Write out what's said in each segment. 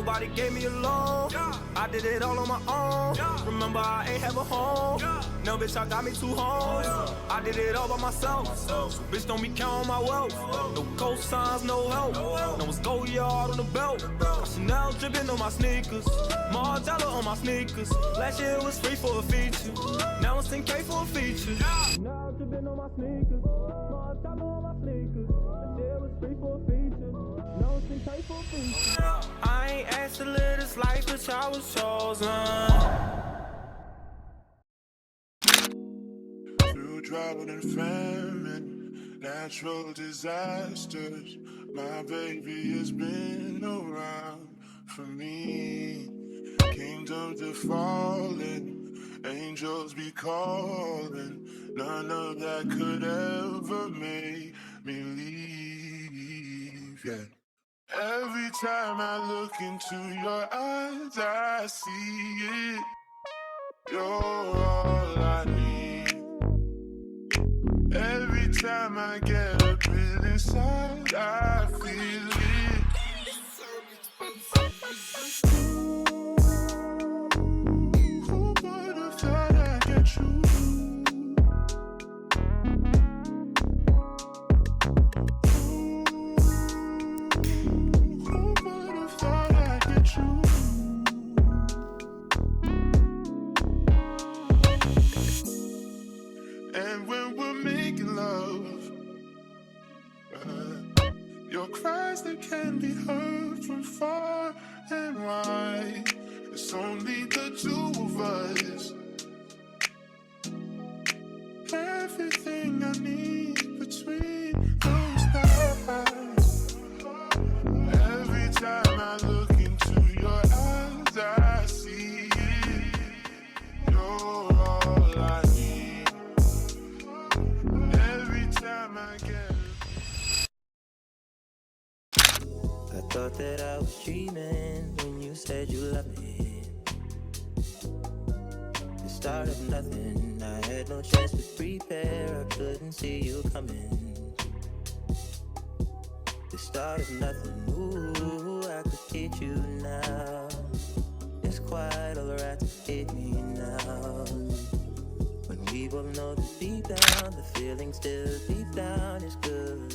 nobody gave me a loan. I did it all on my own. Remember, I ain't have a home. No, bitch, I got me 2 homes. I did it all by myself. So, bitch, don't be counting my wealth. No cosigns, no help. No one's go yard on the belt. Chanel dripping on my sneakers. Margiela on my sneakers. Last year it was free for a feature. Now it's 10K for a feature. Chanel dripping on my sneakers. Margiela on my sneakers. Last year it was free for a feature. Now it's 10K for a feature. I ain't asked to live this life, but I was chosen. Through trouble and famine, natural disasters, my baby has been around for me. Kingdoms are falling, angels be calling. None of that could ever make me leave. Yeah. Every time I look into your eyes, I see it. You're all I need. Every time I get a bit inside, I feel it. Who would have thought I'd get you? Who would have thought I'd get you? And when we're making love, your cries that can be heard from far and wide. It's only the 2 of us. Everything I need between those eyes. Every time I look into your eyes, I see it. You're all I need. Every time I get I thought that I was dreaming when you said you loved me. The start of nothing, I had no chance to prepare, I couldn't see you coming. The start of nothing, ooh, I could hit you now. It's quite alright to hit me now. When we both know that deep down, the feeling still deep down is good.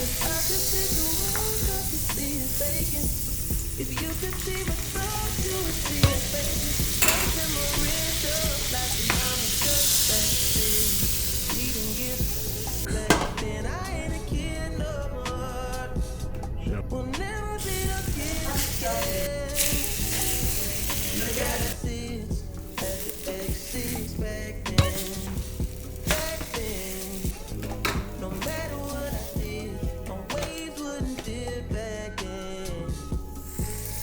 If I could see the world, I could see it vacant. If you could see my soul, you would see it vacant. Like a Marinda, like a mama just back. We didn't get back then. I ain't a kid no more. We'll never be a kid again. Look at the seats, at the exits back then. Back then, no matter what I did, my waves wouldn't dip back then.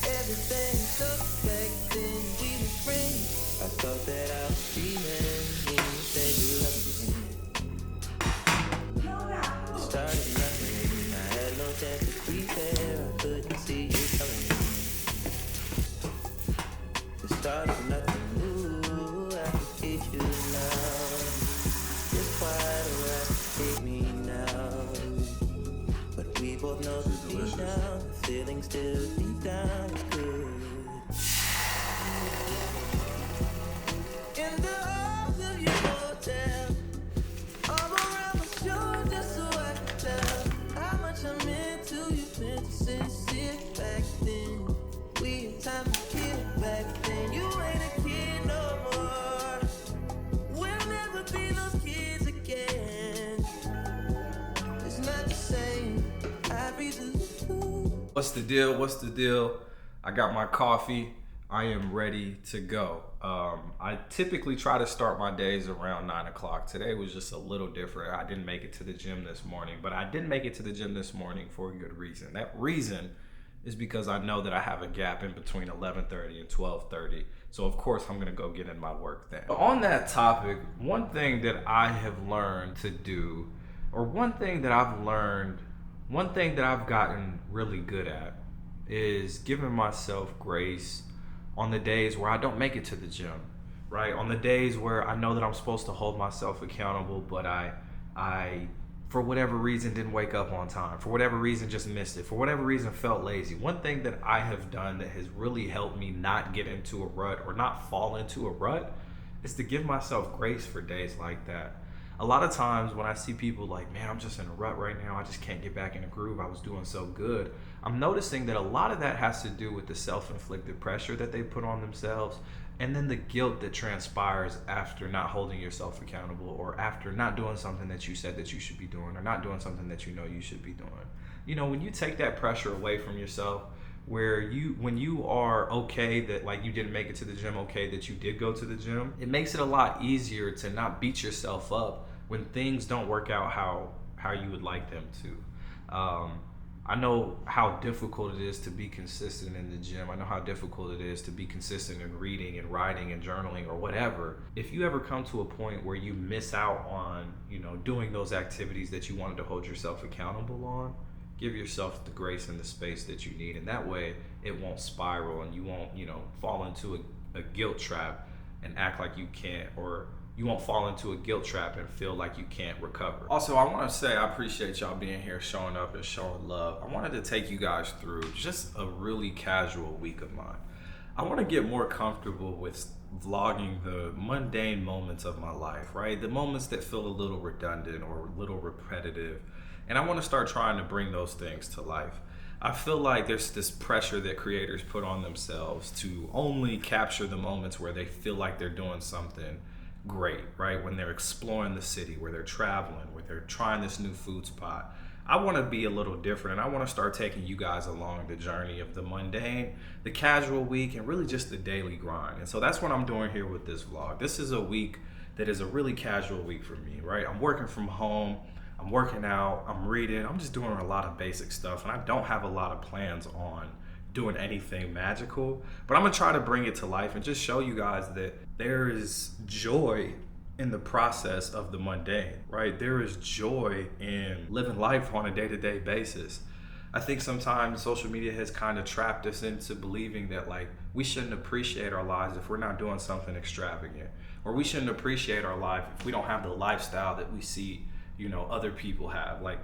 Everything took back then, we were friends. I thought that I was dreaming when you said you loved me. The start of nothing, I had no chance to prepare, I couldn't see you coming. The start of nothing, ooh, I can hit you now. It's quite alright to hate me now. But we both know that deep down, the feeling still deep down is good. In the arms of your hotel, arm around my shoulder so I can tell how much I'm into you, meant to sincere back then. We had time to kid back then. You ain't a kid no more. We'll never be those kids again. It's not the same. I breathe the food. What's the deal? What's the deal? I got my coffee. I am ready to go. I typically try to start my days around 9 o'clock. Today was just a little different. I didn't make it to the gym this morning, but I didn't make it to the gym this morning for a good reason. That reason is because I know that I have a gap in between 11:30 and 12:30. So of course I'm gonna go get in my work then. On that topic, one thing that I have learned to do, or one thing that I've gotten really good at, is giving myself grace on the days where I don't make it to the gym, right? On the days where I know that I'm supposed to hold myself accountable, but I for whatever reason didn't wake up on time, for whatever reason just missed it, for whatever reason felt lazy. One thing that I have done that has really helped me not get into a rut or not fall into a rut is to give myself grace for days like that. A lot of times when I see people like, man, I'm just in a rut right now, I just can't get back in the groove, I was doing so good, I'm noticing that a lot of that has to do with the self-inflicted pressure that they put on themselves, and then the guilt that transpires after not holding yourself accountable, or after not doing something that you said that you should be doing, or not doing something that you know you should be doing. You know, when you take that pressure away from yourself, when you are okay that like you didn't make it to the gym, okay that you did go to the gym, it makes it a lot easier to not beat yourself up when things don't work out how you would like them to. I know how difficult it is to be consistent in the gym. I know how difficult it is to be consistent in reading and writing and journaling or whatever. If you ever come to a point where you miss out on, you know, doing those activities that you wanted to hold yourself accountable on, give yourself the grace and the space that you need. And that way it won't spiral and you won't, you know, fall into a guilt trap and act like you can't, or you won't fall into a guilt trap and feel like you can't recover. Also, I want to say I appreciate y'all being here, showing up and showing love. I wanted to take you guys through just a really casual week of mine. I want to get more comfortable with vlogging the mundane moments of my life, right? The moments that feel a little redundant or a little repetitive. And I want to start trying to bring those things to life. I feel like there's this pressure that creators put on themselves to only capture the moments where they feel like they're doing something great, right? When they're exploring the city, where they're traveling, where they're trying this new food spot. I want to be a little different, and I want to start taking you guys along the journey of the mundane, the casual week, and really just the daily grind. And so that's what I'm doing here with this vlog. This is a week that is a really casual week for me, right? I'm working from home, I'm working out, I'm reading, I'm just doing a lot of basic stuff, and I don't have a lot of plans on doing anything magical, but I'm gonna try to bring it to life and just show you guys that there is joy in the process of the mundane, right? There is joy in living life on a day-to-day basis. I think sometimes social media has kind of trapped us into believing that like we shouldn't appreciate our lives if we're not doing something extravagant, or we shouldn't appreciate our life if we don't have the lifestyle that we see, you know, other people have. Like,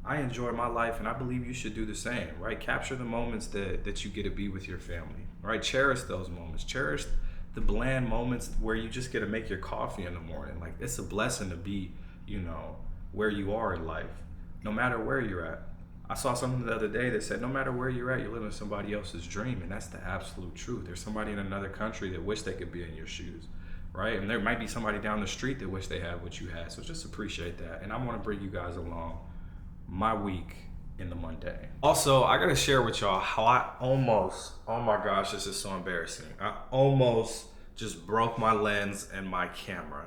I enjoy my life, and I believe you should do the same, right? Capture the moments that you get to be with your family, right? Cherish those moments. Cherish the bland moments where you just get to make your coffee in the morning. Like, it's a blessing to be, you know, where you are in life, no matter where you're at. I saw something the other day that said, no matter where you're at, you're living somebody else's dream, and that's the absolute truth. There's somebody in another country that wish they could be in your shoes, right? And there might be somebody down the street that wish they had what you had. So just appreciate that. And I want to bring you guys along my week in the mundane. Also, I gotta share with y'all how I almost, oh my gosh, this is so embarrassing. I almost just broke my lens and my camera.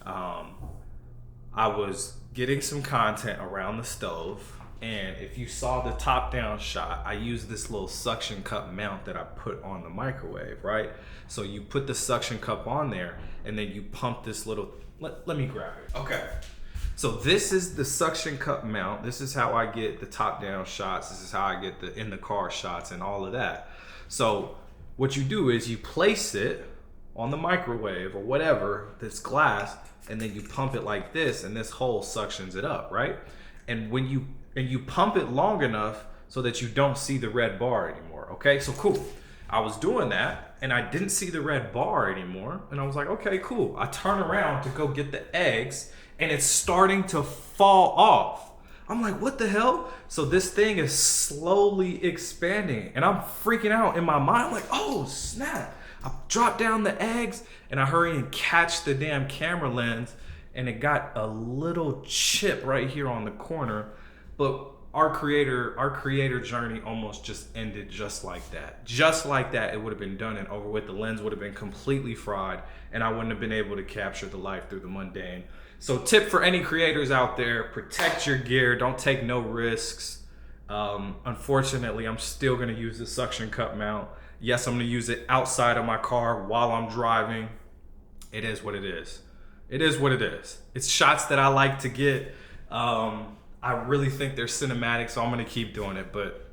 I was getting some content around the stove, and if you saw the top-down shot, I used this little suction cup mount that I put on the microwave, right? So you put the suction cup on there, and then you pump this little, let me grab it. Okay. So this is the suction cup mount. This is how I get the top-down shots. This is how I get the in-the-car shots and all of that. So what you do is you place it on the microwave or whatever, this glass, and then you pump it like this, and this hole suctions it up, right? And when you pump it long enough so that you don't see the red bar anymore, okay? So cool. I was doing that, and I didn't see the red bar anymore, and I was like, okay, cool. I turn around to go get the eggs, and it's starting to fall off. I'm like, what the hell? So this thing is slowly expanding, and I'm freaking out in my mind. I'm like, oh, snap. I drop down the eggs, and I hurry and catch the damn camera lens, and it got a little chip right here on the corner. But our creator journey almost just ended just like that. Just like that, it would have been done and over with. The lens would have been completely fried, and I wouldn't have been able to capture the life through the mundane. So tip for any creators out there, protect your gear, don't take no risks. Unfortunately, I'm still gonna use the suction cup mount. Yes, I'm gonna use it outside of my car while I'm driving. It is what it is. It is what it is. It's shots that I like to get. I really think they're cinematic, so I'm gonna keep doing it, but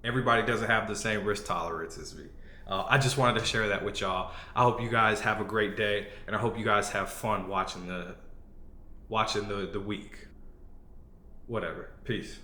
everybody doesn't have the same risk tolerance as me. I just wanted to share that with y'all. I hope you guys have a great day, and I hope you guys have fun watching the week. whatever. Peace.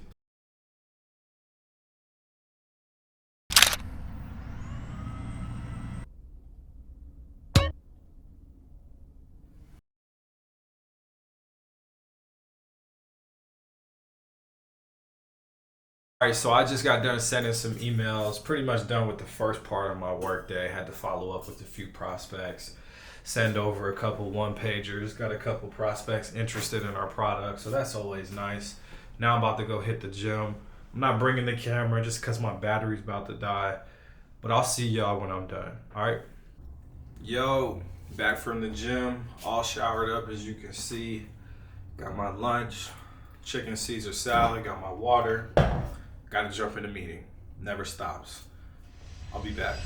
All right, so I just got done sending some emails, pretty much done with the first part of my workday. Had to follow up with a few prospects, send over a couple one-pagers, got a couple prospects interested in our product, so that's always nice. Now I'm about to go hit the gym. I'm not bringing the camera just because my battery's about to die, but I'll see y'all when I'm done, all right? Yo, back from the gym, all showered up as you can see. Got my lunch, chicken Caesar salad, got my water. Gotta jump in a meeting. Never stops. I'll be back.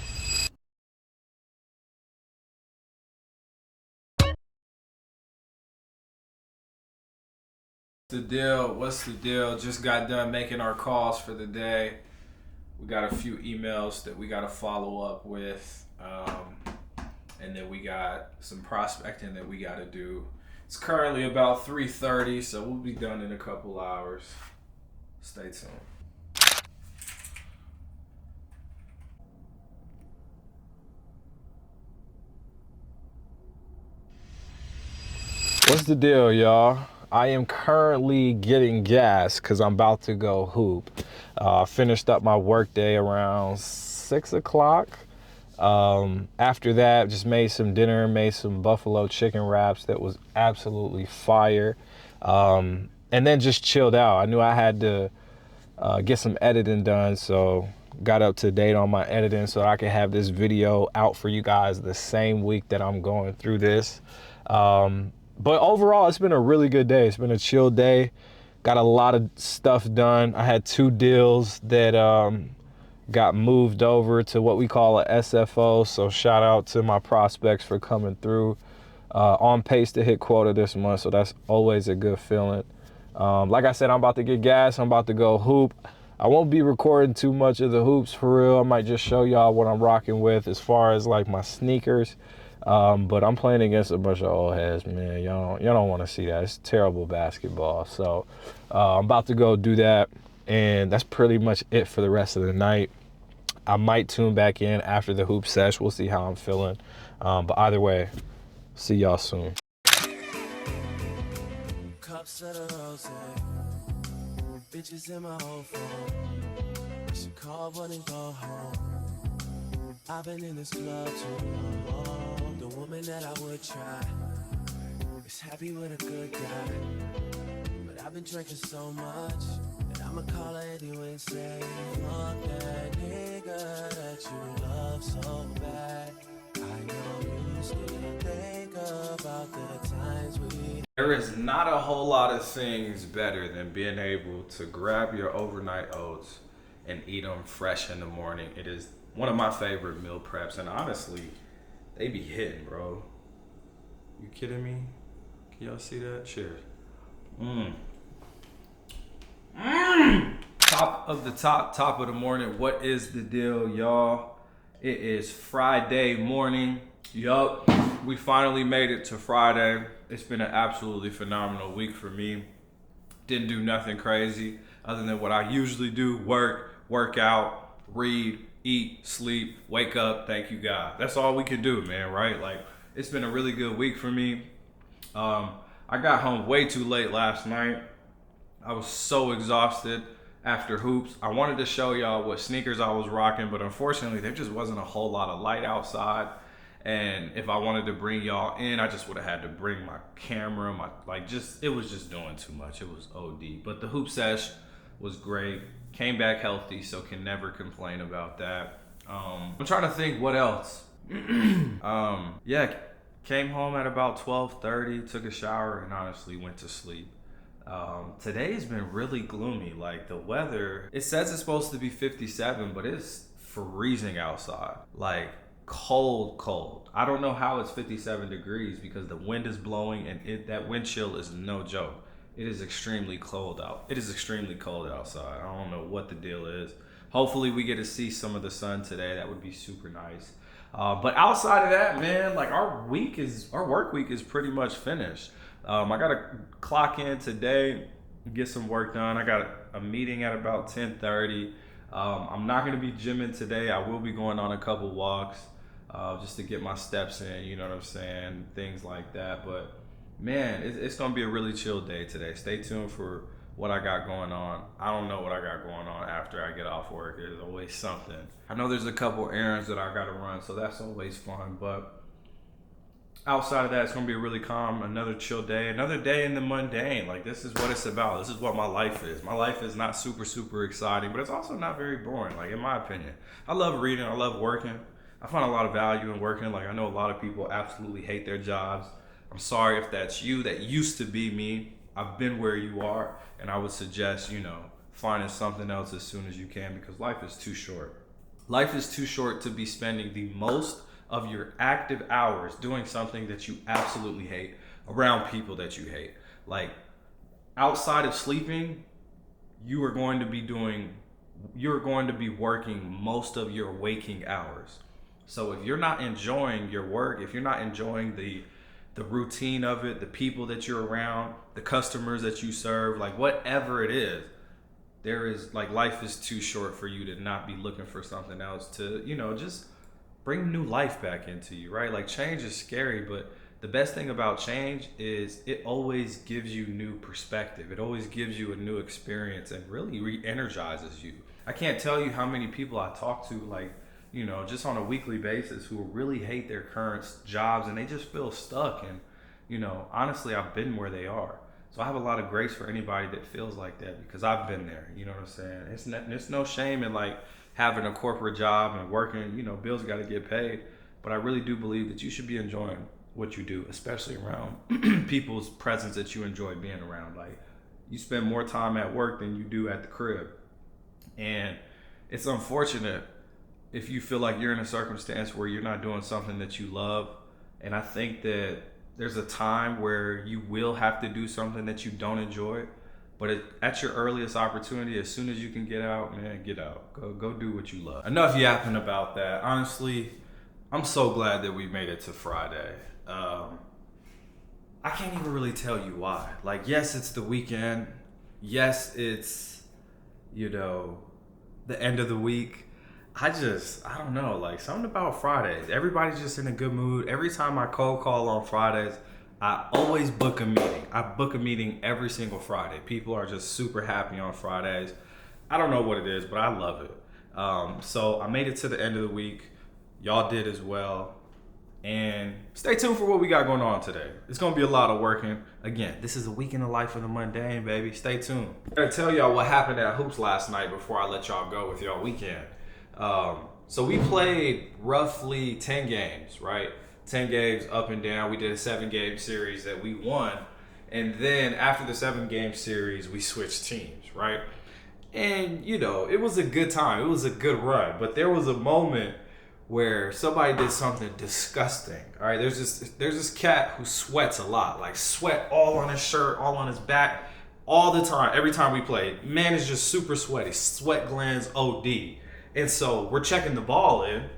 What's the deal? Just got done making our calls for the day. We got a few emails that we gotta follow up with. And then we got some prospecting that we gotta do. It's currently about 3:30, so we'll be done in a couple hours. Stay tuned. What's the deal, y'all? I am currently getting gas because I'm about to go hoop. Finished up my workday around 6 o'clock. After that, just made some dinner, made some buffalo chicken wraps that was absolutely fire. And then just chilled out. I knew I had to get some editing done, so got up to date on my editing so I could have this video out for you guys the same week that I'm going through this. But overall, it's been a really good day. It's been a chill day. Got a lot of stuff done. I had 2 deals that got moved over to what we call a SFO. So shout out to my prospects for coming through. On pace to hit quota this month, so that's always a good feeling. Like I said, I'm about to get gas. I'm about to go hoop. I won't be recording too much of the hoops for real. I might just show y'all what I'm rocking with as far as like my sneakers. But I'm playing against a bunch of old heads, man. Y'all don't want to see that. It's terrible basketball. So I'm about to go do that, and that's pretty much it for the rest of the night. I might tune back in after the hoop sesh. We'll see how I'm feeling. But either way, see y'all soon. Cups of the rose, bitches in my whole phone. I should call one and go home. I've been in this club too long. The woman that I would try is happy with a good guy, but I've been drinking so much that I'ma call her anyway and say, fuck that nigga that you love so bad. I know you still think about the times we. There is not a whole lot of things better than being able to grab your overnight oats and eat them fresh in the morning. It is one of my favorite meal preps, and honestly, they be hitting, bro. You kidding me? Can y'all see that? Cheers. Top of the top of the morning. What is the deal, y'all? It is Friday morning. Yup, we finally made it to Friday. It's been an absolutely phenomenal week for me. Didn't do nothing crazy other than what I usually do: work out, read, eat, sleep, wake up, thank you God. That's all we can do, man, right? Like, it's been a really good week for me. I got home way too late last night. I was so exhausted after hoops. I wanted to show y'all what sneakers I was rocking, but unfortunately there just wasn't a whole lot of light outside. And if I wanted to bring y'all in, I just would have had to bring my camera, it was just doing too much. It was OD. But the hoop sesh was great. Came back healthy, so can never complain about that. I'm trying to think what else. Yeah, came home at about 12:30, took a shower, and honestly went to sleep. Today has been really gloomy. Like, the weather, it says it's supposed to be 57, but it's freezing outside. Like, cold. I don't know how it's 57 degrees because the wind is blowing, and that wind chill is no joke. It is extremely cold out. It is extremely cold outside. I don't know what the deal is. Hopefully we get to see some of the sun today. That would be super nice. But outside of that, man, like, our work week is pretty much finished. I got to clock in today get some work done. I got a meeting at about 10:30. I'm not going to be gymming today. I will be going on a couple walks just to get my steps in, you know what I'm saying, things like that. But man, it's going to be a really chill day today. Stay tuned for what I got going on. I don't know what I got going on after I get off work. There's always something. I know there's a couple errands that I got to run, so that's always fun. But outside of that, it's going to be a really calm, another chill day, another day in the mundane. Like, this is what it's about. This is what my life is. My life is not super, super exciting, but it's also not very boring, like, in my opinion. I love reading. I love working. I find a lot of value in working. Like, I know a lot of people absolutely hate their jobs. I'm sorry if that's you. That used to be me. I've been where you are, and I would suggest, finding something else as soon as you can, because life is too short. Life is too short to be spending the most of your active hours doing something that you absolutely hate around people that you hate. Like, outside of sleeping, you're going to be working most of your waking hours. So if you're not enjoying your work, if you're not enjoying the routine of it, the people that you're around, the customers that you serve, like whatever it is, life is too short for you to not be looking for something else to, just bring new life back into you, right? Like, change is scary, but the best thing about change is it always gives you new perspective. It always gives you a new experience and really re-energizes you. I can't tell you how many people I talk to, like, just on a weekly basis, who really hate their current jobs and they just feel stuck. And, honestly, I've been where they are. So I have a lot of grace for anybody that feels like that, because I've been there, you know what I'm saying? It's no shame in, like, having a corporate job and working, bills got to get paid. But I really do believe that you should be enjoying what you do, especially around people's presence that you enjoy being around. Like, you spend more time at work than you do at the crib. And it's unfortunate if you feel like you're in a circumstance where you're not doing something that you love. And I think that there's a time where you will have to do something that you don't enjoy. But at your earliest opportunity, as soon as you can get out, man, get out. Go do what you love. Enough yapping about that. Honestly, I'm so glad that we made it to Friday. I can't even really tell you why. Like, yes, it's the weekend. Yes, it's, the end of the week. I don't know, like, something about Fridays. Everybody's just in a good mood. Every time I cold call on Fridays, I always book a meeting. I book a meeting every single Friday. People are just super happy on Fridays. I don't know what it is, but I love it. So I made it to the end of the week. Y'all did as well. And stay tuned for what we got going on today. It's going to be a lot of working. Again, this is a week in the life of the mundane, baby. Stay tuned. I'm going to tell y'all what happened at Hoops last night before I let y'all go with y'all weekend. So we played roughly 10 games, right? 10 games up and down. We did a 7-game series that we won. And then after the 7-game series, we switched teams, right? And, it was a good time. It was a good run. But there was a moment where somebody did something disgusting. All right, there's this cat who sweats a lot, like sweat all on his shirt, all on his back, all the time. Every time we play, man is just super sweaty, sweat glands OD. And so we're checking the ball in.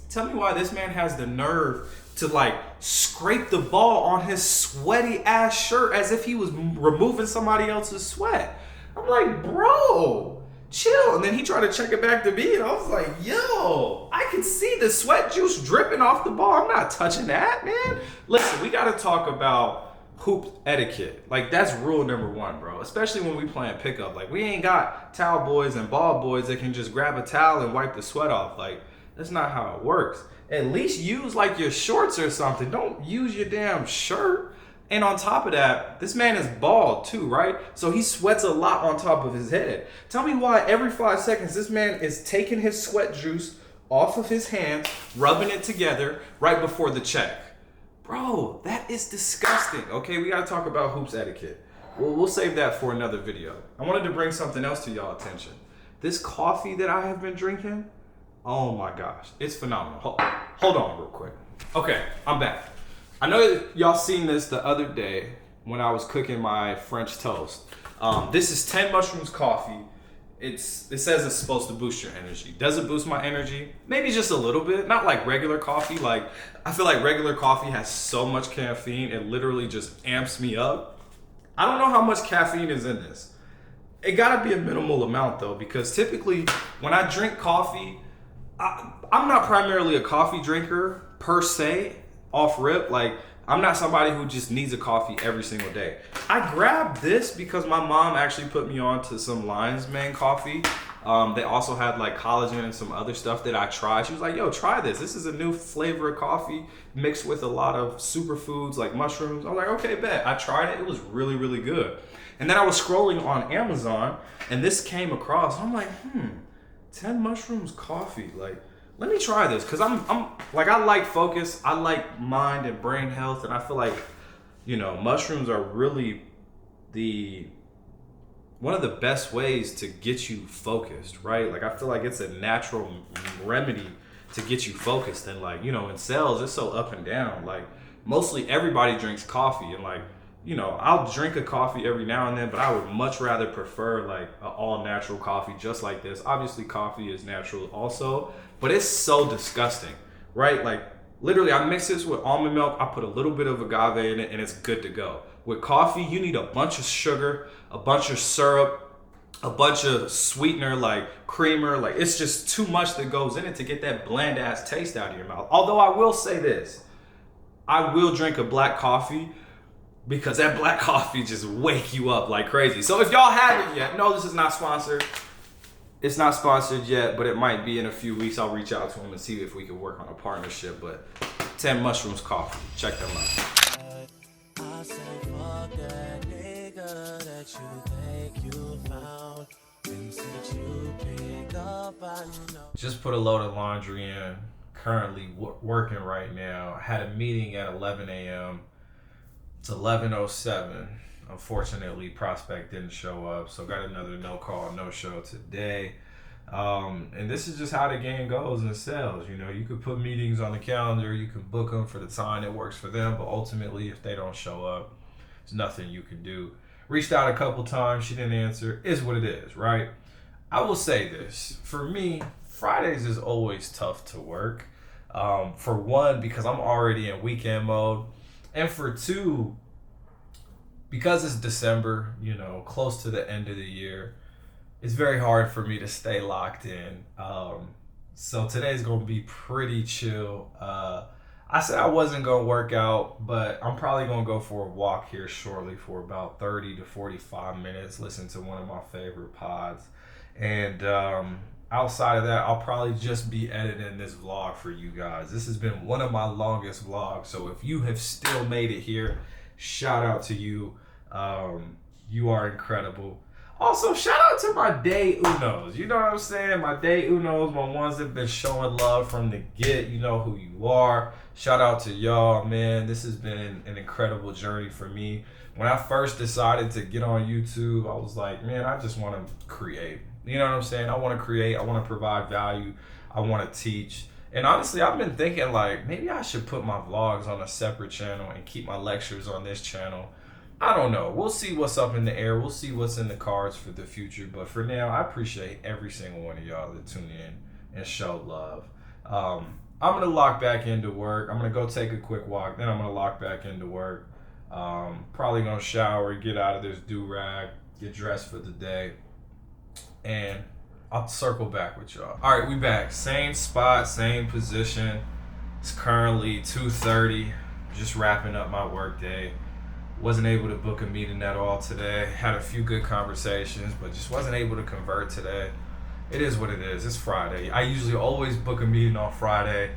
Tell me why this man has the nerve to, like, scrape the ball on his sweaty ass shirt as if he was removing somebody else's sweat. I'm like, bro, chill. And then he tried to check it back to me, and I was like, yo, I can see the sweat juice dripping off the ball. I'm not touching that, man. Listen, we got to talk about hoop etiquette. Like, that's rule number 1, bro. Especially when we playing pickup. Like, we ain't got towel boys and ball boys that can just grab a towel and wipe the sweat off. Like, that's not how it works. At least use, like, your shorts or something. Don't use your damn shirt. And on top of that, this man is bald too, right? So he sweats a lot on top of his head. Tell me why every 5 seconds this man is taking his sweat juice off of his hands, rubbing it together right before the check. Bro, that is disgusting. Okay, we gotta talk about hoops etiquette. We'll save that for another video. I wanted to bring something else to y'all attention. This coffee that I have been drinking, oh my gosh, it's phenomenal. Hold on real quick. Okay, I'm back. I know that y'all seen this the other day when I was cooking my French toast. This is 10 mushrooms coffee. It says it's supposed to boost your energy. Does it boost my energy? Maybe just a little bit. Not like regular coffee. Like, I feel like regular coffee has so much caffeine, it literally just amps me up. I don't know how much caffeine is in this. It gotta be a minimal amount though, because typically when I drink coffee, I'm not primarily a coffee drinker per se, off rip. Like, I'm not somebody who just needs a coffee every single day. I grabbed this because my mom actually put me on to some Lion's Mane coffee. They also had like collagen and some other stuff that I tried. She was like, yo, try this. This is a new flavor of coffee mixed with a lot of superfoods like mushrooms. I was like, okay, bet. I tried it. It was really, really good. And then I was scrolling on Amazon and this came across. I'm like, 10 mushrooms coffee. Like, let me try this. Cause I'm like, I like focus. I like mind and brain health. And I feel like, you know, mushrooms are really one of the best ways to get you focused, right? Like, I feel like it's a natural remedy to get you focused. And like, you know, in sales, it's so up and down. Like, mostly everybody drinks coffee, and like, you know, I'll drink a coffee every now and then, but I would much rather prefer like an all natural coffee just like this. Obviously coffee is natural also, but it's so disgusting, right? Like, literally I mix this with almond milk, I put a little bit of agave in it, and it's good to go. With coffee, you need a bunch of sugar, a bunch of syrup, a bunch of sweetener like creamer. Like, it's just too much that goes in it to get that bland ass taste out of your mouth. Although I will say this, I will drink a black coffee because that black coffee just wake you up like crazy. So if y'all haven't yet, no, this is not sponsored. It's not sponsored yet, but it might be in a few weeks. I'll reach out to them and see if we can work on a partnership. But 10 Mushrooms Coffee, check them out. I say fuck that nigga that you think you found. Things that you pick up, I know. Just put a load of laundry in. Currently working right now. Had a meeting at 11 a.m. It's 11:07. Unfortunately, Prospect didn't show up, so got another no call, no show today. And this is just how the game goes in sales. You know, you could put meetings on the calendar, you can book them for the time that works for them, but ultimately, if they don't show up, there's nothing you can do. Reached out a couple times, she didn't answer. Is what it is, right? I will say this. For me, Fridays is always tough to work. For one, because I'm already in weekend mode. And for two, because it's December, you know, close to the end of the year, it's very hard for me to stay locked in. So today's going to be pretty chill. I said I wasn't going to work out, but I'm probably going to go for a walk here shortly for about 30 to 45 minutes, listen to one of my favorite pods. And outside of that, I'll probably just be editing this vlog for you guys. This has been one of my longest vlogs, so if you have still made it here, shout out to you. You are incredible. Also, shout out to my day unos. You know what I'm saying? My day unos, my ones that have been showing love from the get. You know who you are. Shout out to y'all, man. This has been an incredible journey for me. When I first decided to get on YouTube, I was like, man, I just want to create. You know what I'm saying? I want to create. I want to provide value. I want to teach. And honestly, I've been thinking like, maybe I should put my vlogs on a separate channel and keep my lectures on this channel. I don't know. We'll see what's up in the air. We'll see what's in the cards for the future. But for now, I appreciate every single one of y'all that tune in and show love. I'm going to lock back into work. I'm going to go take a quick walk. Then I'm going to lock back into work. Probably going to shower, get out of this do-rag, get dressed for the day. And I'll circle back with y'all. All right, we back. Same spot, same position. It's currently 2:30. Just wrapping up my work day. Wasn't able to book a meeting at all today. Had a few good conversations, but just wasn't able to convert today. It is what it is. It's Friday. I usually always book a meeting on Friday.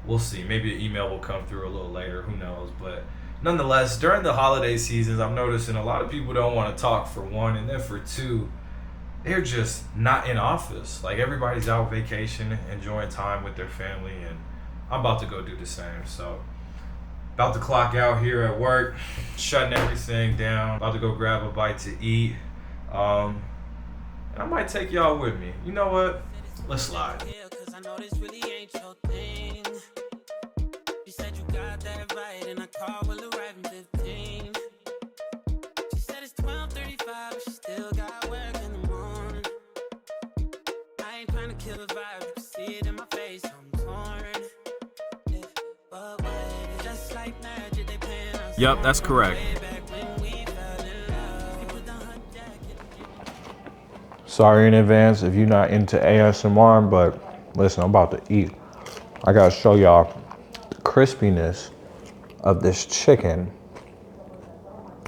We'll see. Maybe an email will come through a little later. Who knows? But nonetheless, during the holiday seasons, I'm noticing a lot of people don't want to talk, for one, and then for two, they're just not in office. Like, everybody's out vacation, enjoying time with their family, and I'm about to go do the same. So, about to clock out here at work, shutting everything down. About to go grab a bite to eat. And I might take y'all with me. You know what? Let's slide. Yeah, 'cause I know this really ain't your thing. You said you got that right, and I called will arrive in 15. She said it's 12:35, but she still got work in the morning. I ain't trying to kill the vibe, you can see it in my face, I'm torn. Yeah, but wait, just like magic, they playing us. Yep, that's correct. Way back when we fell in love. Sorry in advance if you're not into ASMR, but listen, I'm about to eat. I gotta show y'all the crispiness of this chicken.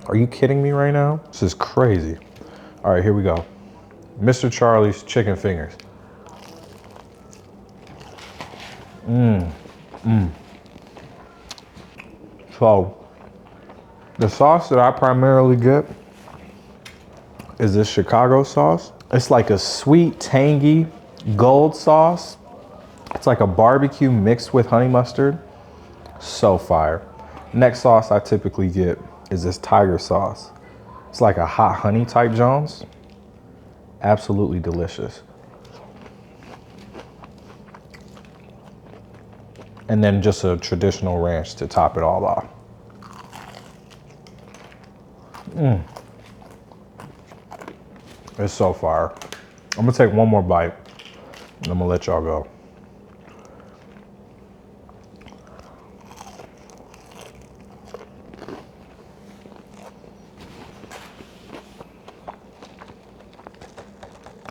Are you kidding me right now? This is crazy. All right, here we go. Mr. Charlie's chicken fingers. So, the sauce that I primarily get is this Chicago sauce. It's like a sweet, tangy gold sauce. It's like a barbecue mixed with honey mustard. So fire. Next sauce I typically get is this tiger sauce. It's like a hot honey type Jones. Absolutely delicious. And then just a traditional ranch to top it all off. It's so fire. I'm gonna take one more bite and I'm gonna let y'all go.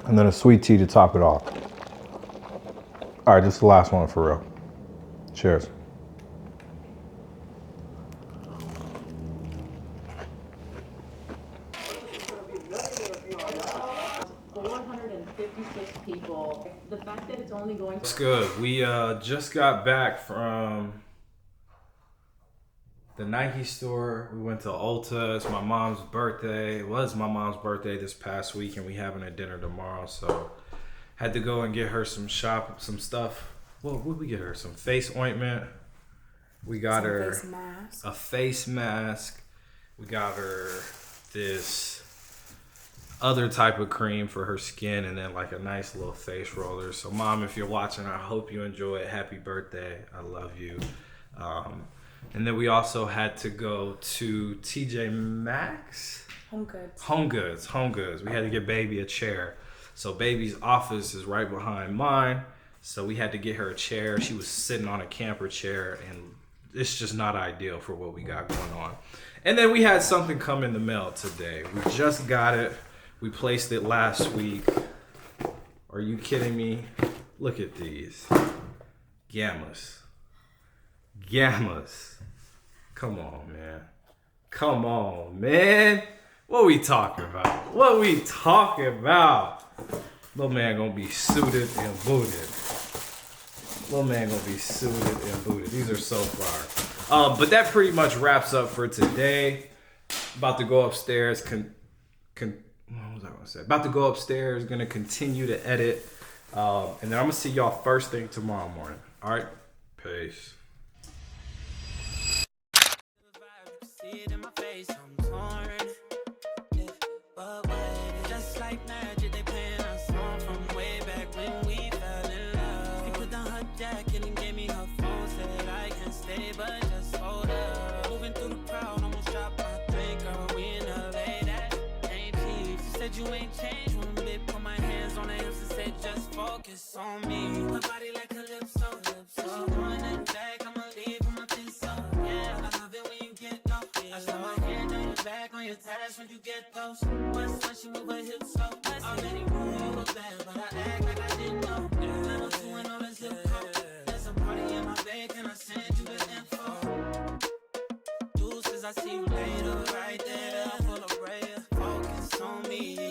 And then a sweet tea to top it off. All right, this is the last one for real. Cheers. It's good. We just got back from the Nike store. We went to Ulta. It's my mom's birthday. It was my mom's birthday this past week, and we having a dinner tomorrow. So had to go and get her some stuff. Well, what did we get her? Some face ointment. We got her a face mask. We got her this other type of cream for her skin, and then like a nice little face roller. So Mom, if you're watching, I hope you enjoy it. Happy birthday. I love you. And then we also had to go to TJ Maxx. Home Goods. We had to get baby a chair. So baby's office is right behind mine. So we had to get her a chair. She was sitting on a camper chair, and it's just not ideal for what we got going on. And then we had something come in the mail today. We just got it. We placed it last week. Are you kidding me? Look at these. Gammas. Come on, man. What we talking about? Little man gonna be suited and booted. These are so fire. But that pretty much wraps up for today. About to go upstairs. What was I gonna say? About to go upstairs. Gonna continue to edit. And then I'm gonna see y'all first thing tomorrow morning. All right. Peace. You ain't changed one bit. Put my hands on her hips and said, just focus on me. My body like calypso. She throwing that back, I'ma leave with my pencil. Yeah, I love it when you get low. I slap my hand on your back, on your thighs when you get close. Once when she move her hips slow. Already knew you were bad, but I act like I didn't know. 902 and all this hip code. There's a party in my bed, can I send you the info? Deuces, I see you later, right there. Full of prayer, focus on me.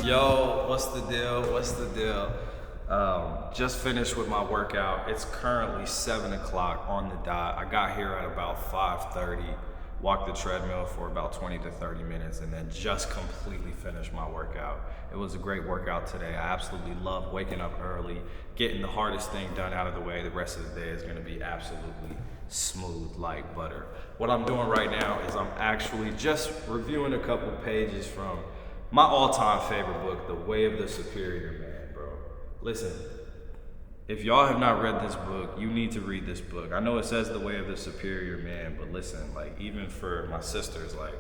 Yo, what's the deal? Just finished with my workout. It's currently 7 o'clock on the dot. I got here at about 5:30. walk the treadmill for about 20 to 30 minutes, and then just completely finish my workout. It was a great workout today. I absolutely love waking up early, getting the hardest thing done out of the way. The rest of the day is gonna be absolutely smooth like butter. What I'm doing right now is I'm actually just reviewing a couple pages from my all-time favorite book, The Way of the Superior Man, bro. Listen, if y'all have not read this book, you need to read this book. I know it says The Way of the Superior Man, but listen, like, even for my sisters, like,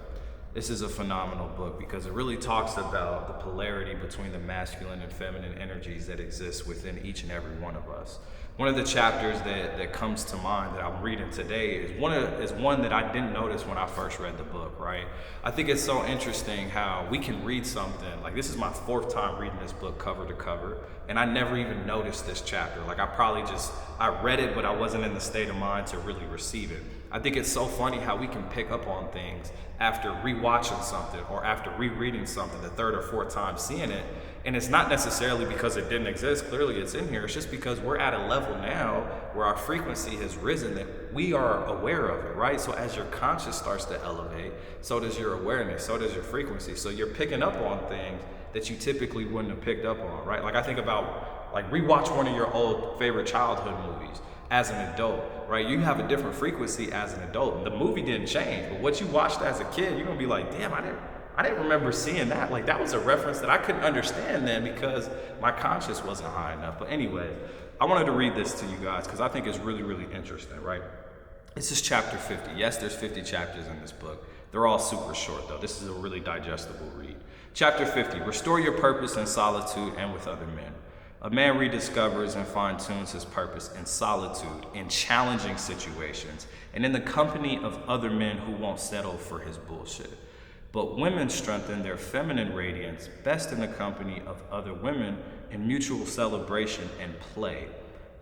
this is a phenomenal book because it really talks about the polarity between the masculine and feminine energies that exist within each and every one of us. One of the chapters that comes to mind that I'm reading today is one that I didn't notice when I first read the book, right? I think it's so interesting how we can read something, like this is my 4th time reading this book cover to cover, and I never even noticed this chapter. Like I read it, but I wasn't in the state of mind to really receive it. I think it's so funny how we can pick up on things after rewatching something or after rereading something the 3rd or 4th time seeing it. And it's not necessarily because it didn't exist. Clearly it's in here. It's just because we're at a level now where our frequency has risen that we are aware of it, right? So as your conscious starts to elevate, so does your awareness, so does your frequency. So you're picking up on things that you typically wouldn't have picked up on, right? Like I think about, like, rewatch one of your old favorite childhood movies as an adult, right? You have a different frequency as an adult. The movie didn't change, but what you watched as a kid, you're gonna be like, damn, I didn't remember seeing that. Like, that was a reference that I couldn't understand then because my conscious wasn't high enough. But anyway, I wanted to read this to you guys because I think it's really, really interesting, right? This is chapter 50. Yes, there's 50 chapters in this book. They're all super short though. This is a really digestible read. Chapter 50, restore your purpose in solitude and with other men. A man rediscovers and fine-tunes his purpose in solitude, in challenging situations, and in the company of other men who won't settle for his bullshit. But women strengthen their feminine radiance best in the company of other women in mutual celebration and play.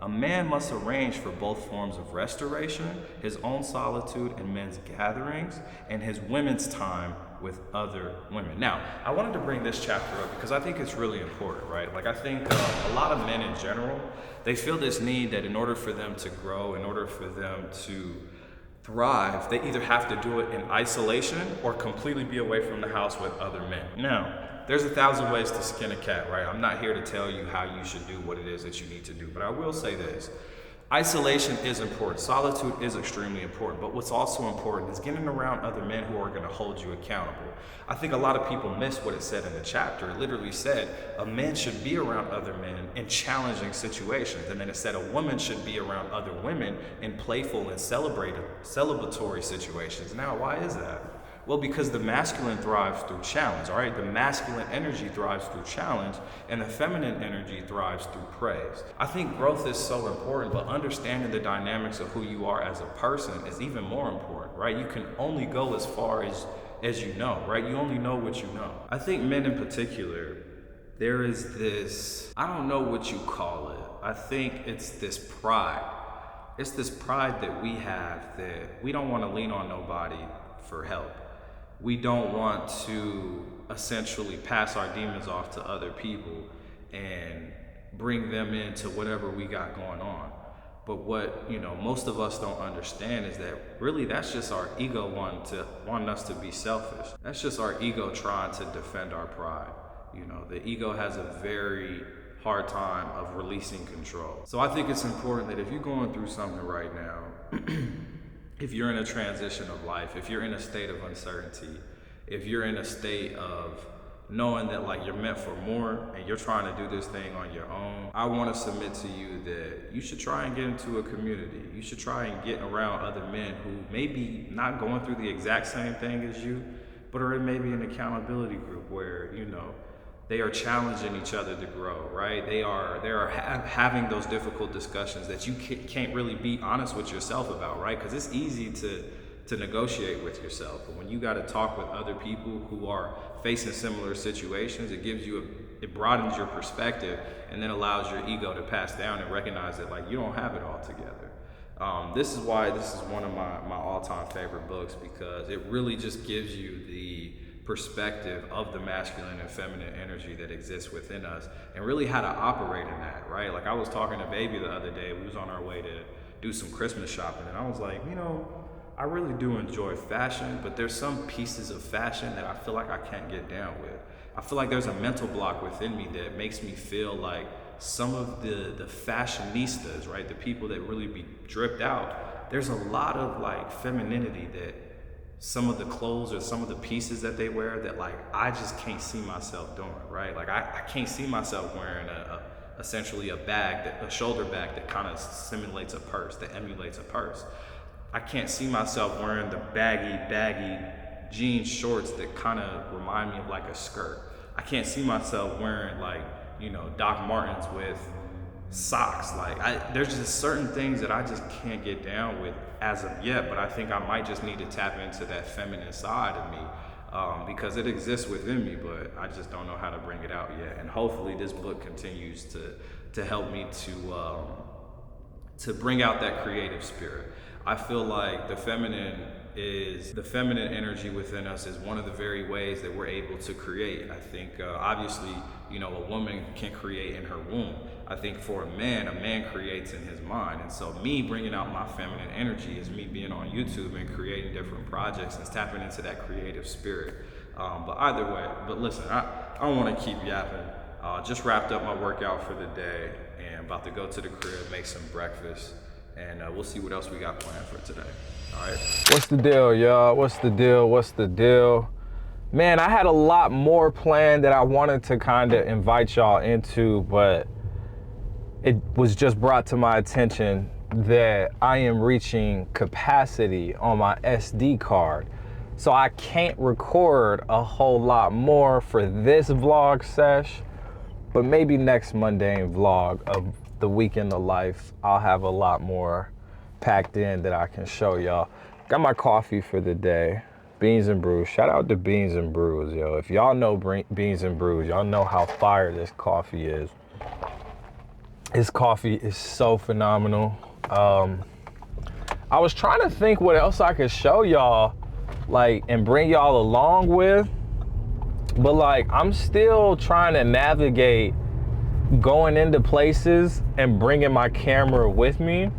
A man must arrange for both forms of restoration, his own solitude and men's gatherings, and his women's time with other women. Now, I wanted to bring this chapter up because I think it's really important, right? Like, I think a lot of men in general, they feel this need that in order for them to grow, in order for them to thrive, they either have to do it in isolation or completely be away from the house with other men. Now, there's 1,000 ways to skin a cat, right? I'm not here to tell you how you should do what it is that you need to do, but I will say this. Isolation is important. Solitude is extremely important. But what's also important is getting around other men who are going to hold you accountable. I think a lot of people miss what it said in the chapter. It literally said a man should be around other men in challenging situations. And then it said a woman should be around other women in playful and celebratory situations. Now, why is that? Well, because the masculine thrives through challenge, all right? The masculine energy thrives through challenge, and the feminine energy thrives through praise. I think growth is so important, but understanding the dynamics of who you are as a person is even more important, right? You can only go as far as you know, right? You only know what you know. I think men in particular, there is this, I don't know what you call it. I think it's this pride. It's this pride that we have that we don't want to lean on nobody for help. We don't want to essentially pass our demons off to other people and bring them into whatever we got going on. But what, most of us don't understand is that really that's just our ego wanting us to be selfish. That's just our ego trying to defend our pride. The ego has a very hard time of releasing control. So I think it's important that if you're going through something right now, if you're in a transition of life, if you're in a state of uncertainty, if you're in a state of knowing that like you're meant for more and you're trying to do this thing on your own, I want to submit to you that you should try and get into a community. You should try and get around other men who may be not going through the exact same thing as you, but are in maybe an accountability group where, they are challenging each other to grow, right? They are having those difficult discussions that you can't really be honest with yourself about, right? Because it's easy to negotiate with yourself, but when you got to talk with other people who are facing similar situations, it broadens your perspective and then allows your ego to pass down and recognize that like you don't have it all together. This is why this is one of my all-time favorite books, because it really just gives you the perspective of the masculine and feminine energy that exists within us and really how to operate in that, right? Like I was talking to Baby the other day, we was on our way to do some Christmas shopping, and I was like, I really do enjoy fashion, but there's some pieces of fashion that I feel like I can't get down with. I feel like there's a mental block within me that makes me feel like some of the fashionistas, right, the people that really be dripped out, there's a lot of like femininity that some of the clothes or some of the pieces that they wear that like I just can't see myself doing, right? Like I can't see myself wearing essentially a bag, a shoulder bag that kind of simulates a purse, that emulates a purse. I can't see myself wearing the baggy jean shorts that kind of remind me of like a skirt. I can't see myself wearing like, you know, Doc Martens with socks. Like there's just certain things that I just can't get down with as of yet, but I think I might just need to tap into that feminine side of me because it exists within me, but I just don't know how to bring it out yet. And hopefully this book continues to help me to bring out that creative spirit. I feel like the feminine energy within us is one of the very ways that we're able to create. I think obviously, you know, a woman can create in her womb. I think for a man creates in his mind. And so me bringing out my feminine energy is me being on YouTube and creating different projects and tapping into that creative spirit. But either way, but listen, I don't want to keep yapping. Just wrapped up my workout for the day and about to go to the crib, make some breakfast. And we'll see what else we got planned for today. All right. What's the deal, y'all? What's the deal? Man, I had a lot more planned that I wanted to kind of invite y'all into, but it was just brought to my attention that I am reaching capacity on my SD card. So I can't record a whole lot more for this vlog sesh, but maybe next Mundane vlog of the week in the life, I'll have a lot more packed in that I can show y'all. Got my coffee for the day, Beans and Brews. Shout out to Beans and Brews, yo. If y'all know Beans and Brews, y'all know how fire this coffee is. This coffee is so phenomenal. I was trying to think what else I could show y'all, like, and bring y'all along with, but like, I'm still trying to navigate going into places and bringing my camera with me.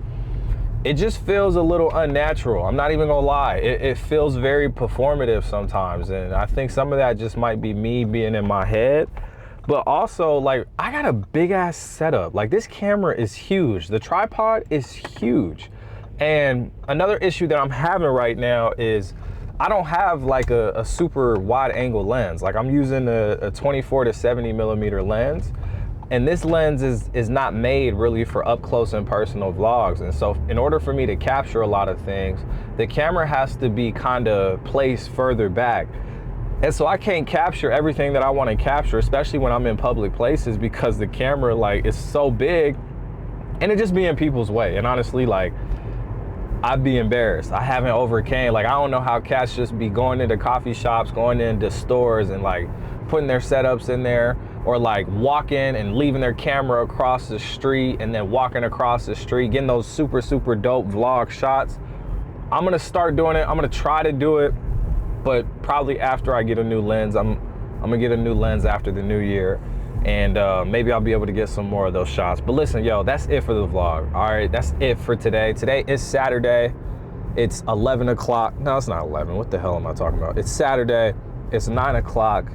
It just feels a little unnatural. I'm not even gonna lie. It feels very performative sometimes. And I think some of that just might be me being in my head. But also, like, I got a big ass setup. Like, this camera is huge. The tripod is huge. And another issue that I'm having right now is I don't have like a super wide angle lens. Like, I'm using a 24 to 70 millimeter lens. And this lens is not made really for up close and personal vlogs. And so in order for me to capture a lot of things, the camera has to be kind of placed further back. And so I can't capture everything that I want to capture, especially when I'm in public places, because the camera like is so big and it just be in people's way. And honestly, like, I'd be embarrassed. I haven't overcame, like, I don't know how cats just be going into coffee shops, going into stores and like putting their setups in there, or like walking and leaving their camera across the street and then walking across the street, getting those super dope vlog shots. I'm gonna start doing it. I'm gonna try to do it, but probably after I get a new lens. I'm gonna get a new lens after the new year, and maybe I'll be able to get some more of those shots. But listen, yo, that's it for the vlog. All right, that's it for today. Today is Saturday. It's 11 o'clock. No, it's not 11. What the hell am I talking about? It's Saturday. It's 9 o'clock.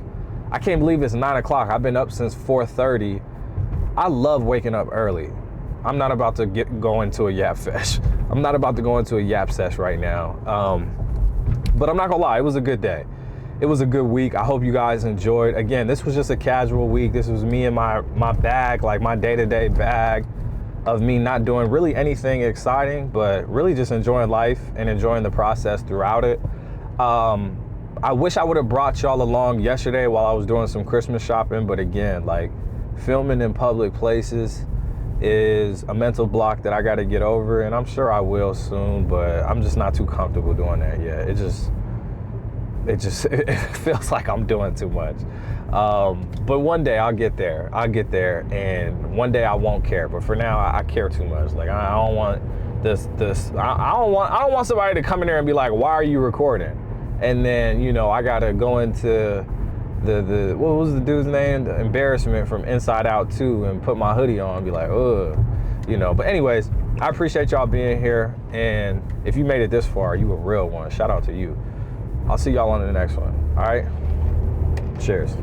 I can't believe it's 9 o'clock. I've been up since 4:30. I love waking up early. I'm not about to go into a yap sesh. I'm not about to go into a yap sesh right now. But I'm not gonna lie, it was a good day. It was a good week. I hope you guys enjoyed. Again, this was just a casual week. This was me and my bag, like my day-to-day bag of me not doing really anything exciting, but really just enjoying life and enjoying the process throughout it. I wish I would have brought y'all along yesterday while I was doing some Christmas shopping, but again, like, filming in public places is a mental block that I got to get over, and I'm sure I will soon, but I'm just not too comfortable doing that yet. It feels like I'm doing too much. But one day I'll get there. And one day I won't care. But for now, I care too much. Like, I don't want this. I don't want somebody to come in there and be like, "Why are you recording?" And then, you know, I gotta go into the what was the dude's name? The Embarrassment from Inside Out 2 and put my hoodie on and be like, ugh. you know. But anyways, I appreciate y'all being here. And if you made it this far, you a real one. Shout out to you. I'll see y'all on the next one. All right. Cheers.